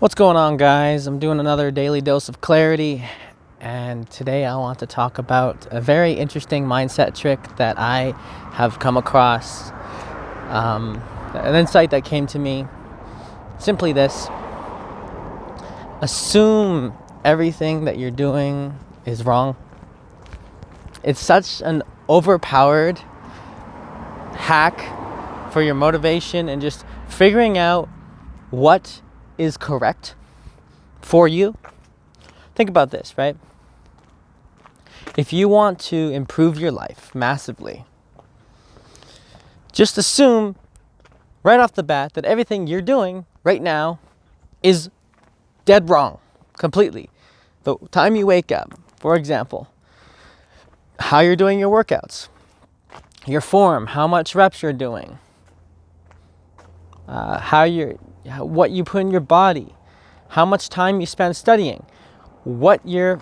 What's going on, guys? I'm doing another daily dose of clarity, and today I want to talk about a very interesting mindset trick that I have come across. An insight that came to me, simply this: assume everything that you're doing is wrong. It's such an overpowered hack for your motivation and just figuring out what is correct for you. Think about this, right? If you want to improve your life massively, just assume right off the bat that everything you're doing right now is dead wrong, completely. The time you wake up, for example, how you're doing your workouts, your form, how much reps you're doing, what you put in your body, how much time you spend studying, what you're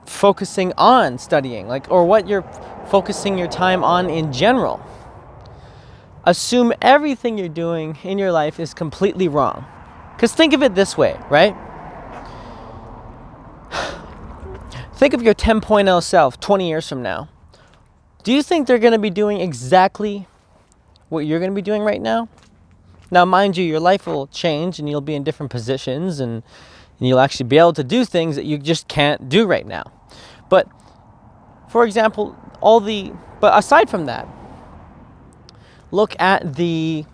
focusing on studying, or what you're focusing your time on in general. Assume everything you're doing in your life is completely wrong. Because think of it this way, right? Think of your 10.0 self 20 years from now. Do you think they're going to be doing exactly what you're going to be doing right now? Now, mind you, your life will change and you'll be in different positions and you'll actually be able to do things that you just can't do right now. But, for example, but aside from that, look at the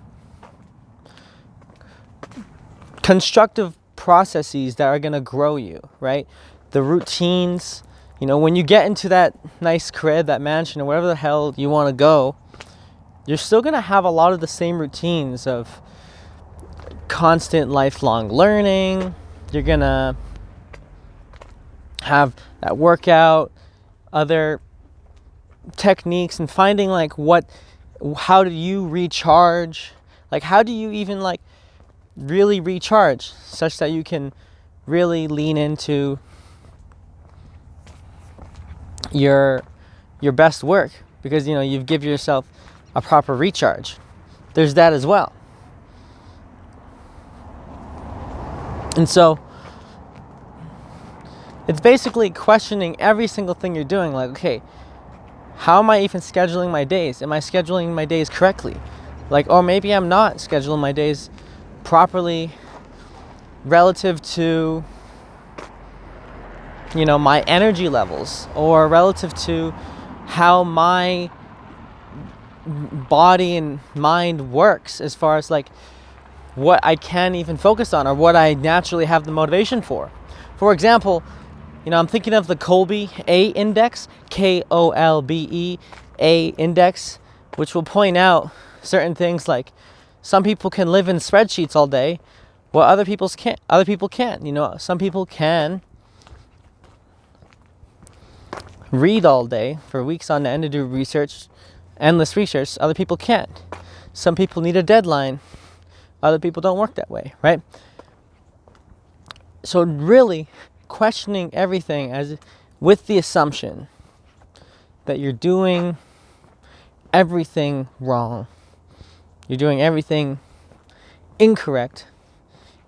constructive processes that are going to grow you, right? The routines, when you get into that nice crib, that mansion, or wherever the hell you want to go, you're still going to have a lot of the same routines of constant lifelong learning. You're going to have that workout, other techniques, and finding how do you recharge? How do you even really recharge such that you can really lean into your best work, because you've given yourself a proper recharge. There's that as well. And so it's basically questioning every single thing you're doing. Okay, how am I even scheduling my days? Am I scheduling my days correctly? Or maybe I'm not scheduling my days properly relative to my energy levels, or relative to how my body and mind works, as far as what I can even focus on, or what I naturally have the motivation for. For example, I'm thinking of the Kolbe A index, Kolbe A index, which will point out certain things like some people can live in spreadsheets all day, while other people can't. Some people can read all day for weeks on end to do research, endless research. Other people can't. Some people need a deadline. Other people don't work that way, right? So really questioning everything with the assumption that you're doing everything wrong. You're doing everything incorrect.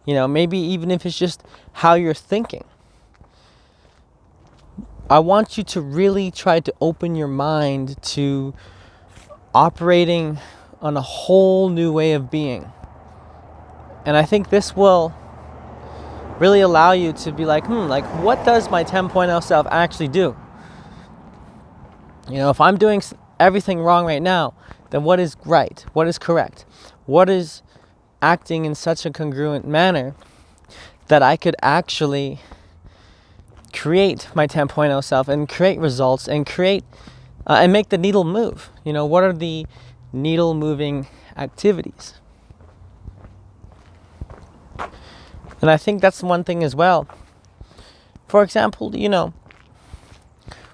Maybe even if it's just how you're thinking. I want you to really try to open your mind to operating on a whole new way of being. And I think this will really allow you to be what does my 10.0 self actually do? If I'm doing everything wrong right now, then what is right? What is correct? What is acting in such a congruent manner that I could actually create my 10.0 self and create results and create and make the needle move? What are the needle moving activities? And I think that's one thing as well. For example,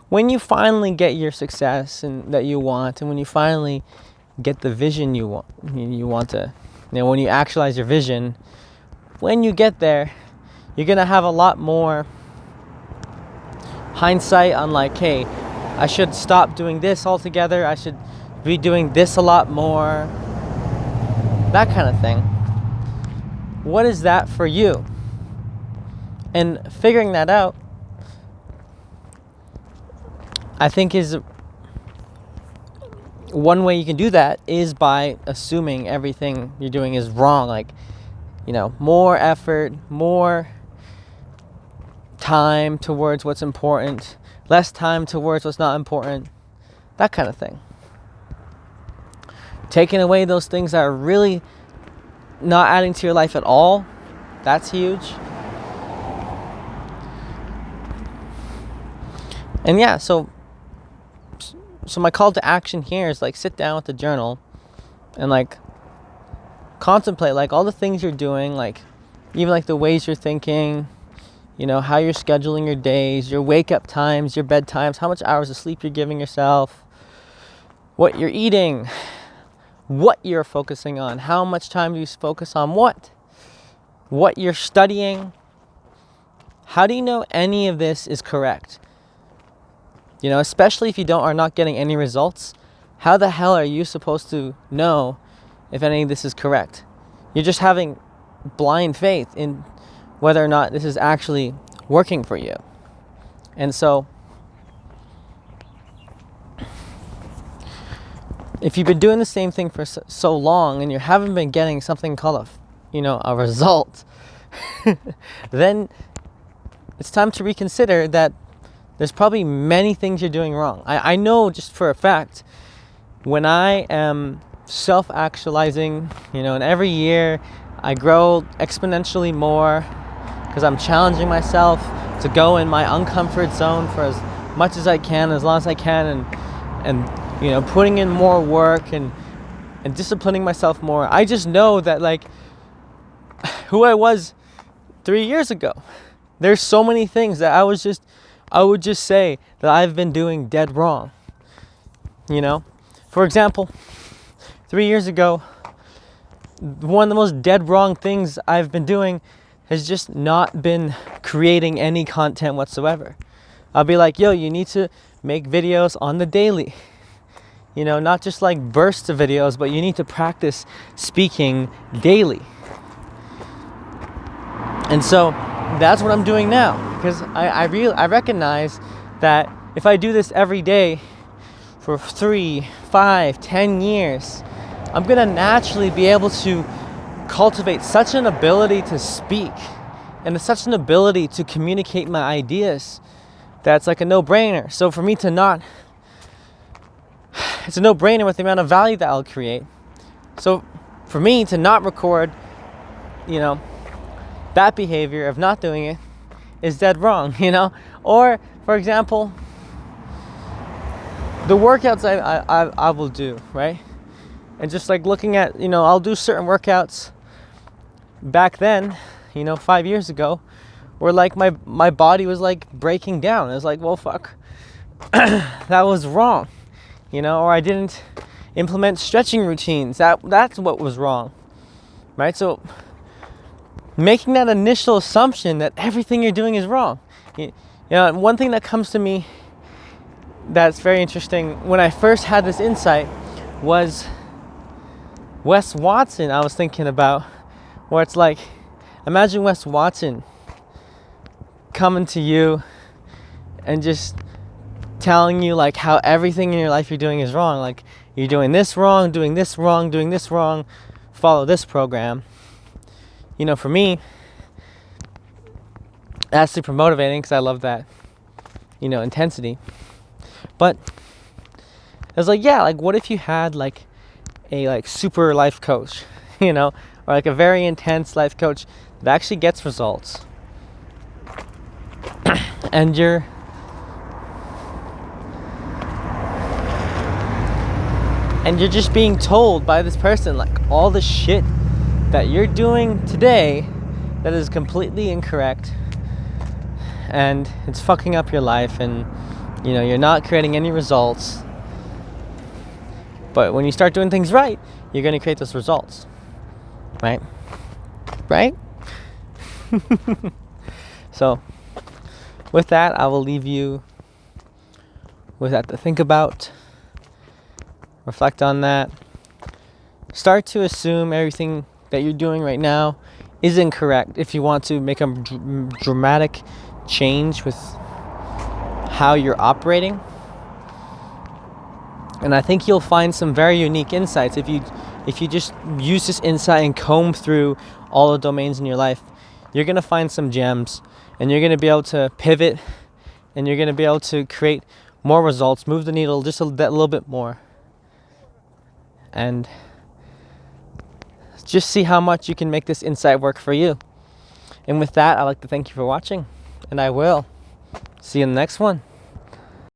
when you finally get your success and that you want, and when you finally get the vision you want to, when you actualize your vision, when you get there, you're going to have a lot more hindsight on hey, I should stop doing this altogether. I should be doing this a lot more. That kind of thing. What is that for you? And figuring that out, I think, is one way you can do that is by assuming everything you're doing is wrong. Like, more effort, more time towards what's important, less time towards what's not important, that kind of thing. Taking away those things that are really not adding to your life at all, that's huge. And yeah, so my call to action here is like, sit down with the journal and like contemplate like all the things you're doing, like even like the ways you're thinking, how you're scheduling your days, your wake up times, your bed times, how much hours of sleep you're giving yourself, what you're eating, what you're focusing on, how much time do you focus on what you're studying. How do you know any of this is correct? Especially if you are not getting any results, how the hell are you supposed to know if any of this is correct? You're just having blind faith in whether or not this is actually working for you. And so, if you've been doing the same thing for so long and you haven't been getting something called a result, then it's time to reconsider that there's probably many things you're doing wrong. I know just for a fact, when I am self-actualizing, and every year I grow exponentially more because I'm challenging myself to go in my uncomfort zone for as much as I can, as long as I can, and putting in more work and disciplining myself more. I just know that like who I was 3 years ago, there's so many things that I would just say that I've been doing dead wrong. For example, 3 years ago, one of the most dead wrong things I've been doing has just not been creating any content whatsoever. I'll be like, yo, you need to make videos on the daily. Not just like bursts of videos, but you need to practice speaking daily. And so that's what I'm doing now, because I recognize that if I do this every day for 3, 5, 10 years, I'm gonna naturally be able to cultivate such an ability to speak and such an ability to communicate my ideas that's like a no-brainer. So for me to not, it's a no-brainer with the amount of value that I'll create. So for me to not record, that behavior of not doing it is dead wrong, Or, for example, the workouts I will do, right? And just like looking at, I'll do certain workouts back then, 5 years ago, where like my body was like breaking down. It was like, well, fuck, that was wrong, or I didn't implement stretching routines. That's what was wrong, right? So making that initial assumption that everything you're doing is wrong. One thing that comes to me that's very interesting when I first had this insight was Wes Watson. I was thinking about where it's like, imagine Wes Watson coming to you and just telling you like how everything in your life you're doing is wrong. Like, you're doing this wrong, doing this wrong, doing this wrong, follow this program. For me, that's super motivating because I love that, intensity. But I was like, yeah, like what if you had like a like super life coach, or like a very intense life coach that actually gets results. And you're just being told by this person like all the shit that you're doing today that is completely incorrect and it's fucking up your life, and you're not creating any results. But when you start doing things right, you're going to create those results, right? So with that, I will leave you with that to think about. Reflect on that. Start to assume everything that you're doing right now is incorrect if you want to make a dramatic change with how you're operating. And I think you'll find some very unique insights if you just use this insight and comb through all the domains in your life. You're going to find some gems, and you're going to be able to pivot, and you're going to be able to create more results, move the needle just a little bit more, and just see how much you can make this insight work for you. And with that, I'd like to thank you for watching, and I will see you in the next one.